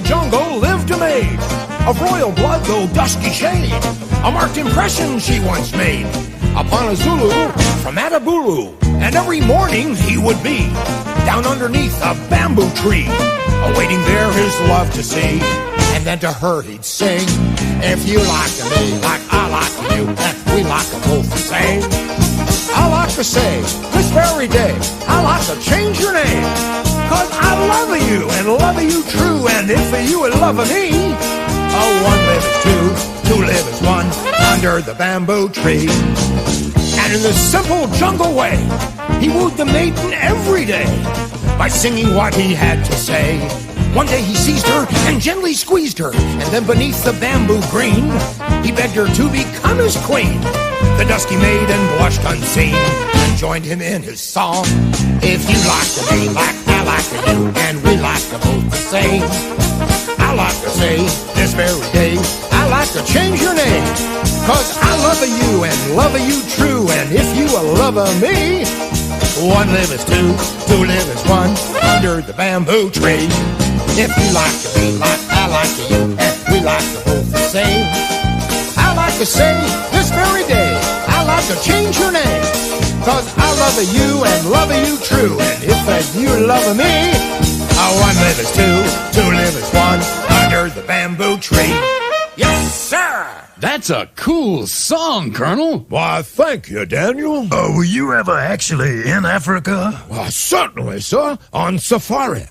jungle lived a maid of royal blood, though dusky shade. A marked impression she once made upon a Zulu from Atabulu. And every morning he would be down underneath a bamboo tree, awaiting there his love to see. And then to her he'd sing, if you like me like I like you, and we like both the same. I like to say, this very day, I like to change your name, 'cause I love you and love you true. And if you would love me, one live is two live is one, under the bamboo tree. And in this simple jungle way, he wooed the maiden every day by singing what he had to say. One day he seized her and gently squeezed her, and then beneath the bamboo green, he begged her to become his queen. The dusky maiden blushed unseen and joined him in his song. If you like to be like I like to you, and we like to both the same. I like to say this very day, I like to change your name, 'cause I love you and love you true. And if you love me, one live is two live is one, under the bamboo tree. If you like to be like I like to you, and we like to both the same. I like to say this very day, I like to change your name, 'cause I love you and love you true. And if you love me, one live is two live is one, under the bamboo tree. Yes, sir! That's a cool song, Colonel. Why, thank you, Daniel. Were you ever actually in Africa? Well, certainly, sir, on safari.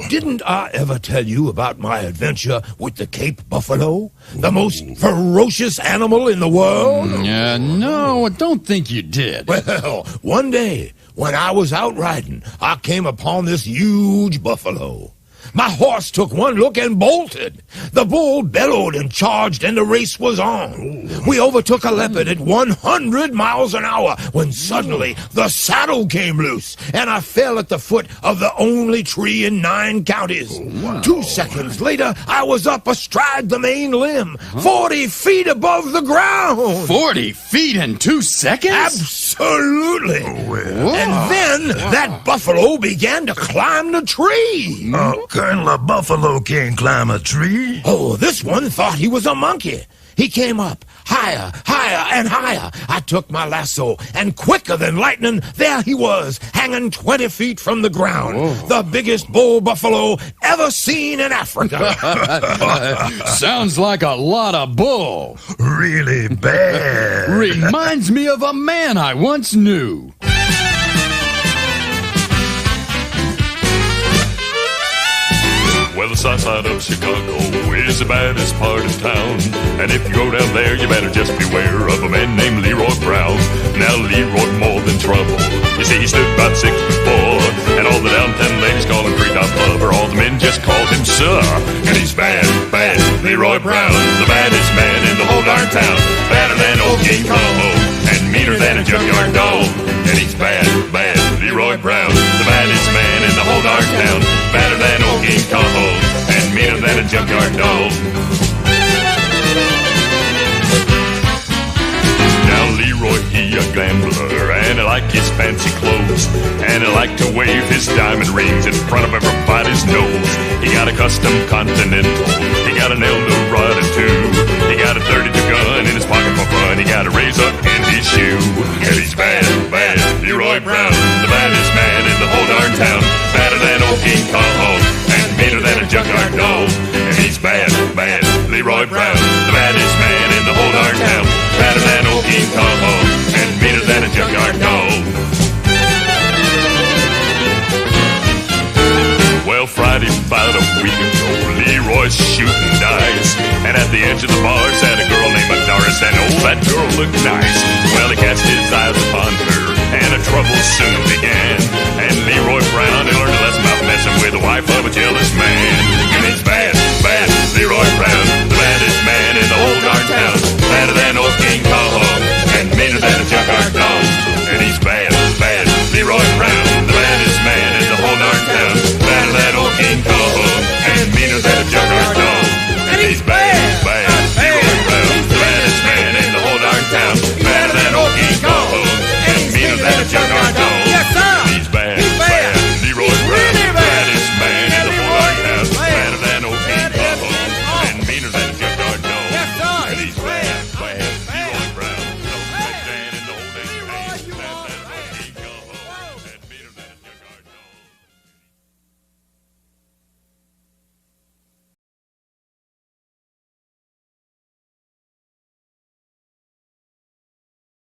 Didn't I ever tell you about my adventure with the Cape buffalo, the most ferocious animal in the world? No, I don't think you did. Well, one day, when I was out riding, I came upon this huge buffalo. My horse took one look and bolted. The bull bellowed and charged, and the race was on. We overtook a leopard at 100 miles an hour when suddenly the saddle came loose, and I fell at the foot of the only tree in 9 counties. 2 seconds later, I was up astride the main limb, 40 feet above the ground. 40 feet in 2 seconds? Absolutely. And then that buffalo began to climb the tree. Colonel, a buffalo can't climb a tree. Oh, this one thought he was a monkey. He came up, higher, higher, and higher. I took my lasso, and quicker than lightning, there he was, hanging 20 feet from the ground. The biggest bull buffalo ever seen in Africa. Sounds like a lot of bull. Really bad. Reminds me of a man I once knew. Well, the south side of Chicago is the baddest part of town. And if you go down there, you better just beware of a man named Leroy Brown. Now, Leroy more than trouble. You see, he stood about 6'4", and all the downtown ladies call him Treetop Lover. All the men just called him Sir. And he's bad, bad, Leroy Brown, the baddest man in the whole darn town. Badder than old King Kong, and meaner than a junkyard dog. And he's bad, bad, Leroy Brown, the baddest man in the whole darn town. Badder than old King Kong, and meaner than a junkyard dog. Now Leroy, he a gambler, and he like his fancy clothes, and he like to wave his diamond rings in front of everybody's nose. He got a custom Continental, he got an Eldorado too. He got a 32 gun in his pocket for fun, he got a razor in his shoe. And he's bad, bad, Leroy Brown, the baddest man in the whole darn town. Badder than old King Kong, and meaner than a junkyard dog. And he's bad, bad, Leroy Brown, the baddest man in the whole darn town. Badder than old King Kong, and meaner than a junkyard dog. Well, Friday about a week ago, Leroy's shooting dice, and at the edge of the bar sat a girl named Doris, and oh, that girl looked nice. Well, he cast his eyes upon her, and a trouble soon began. And Leroy Brown, he learned a lesson about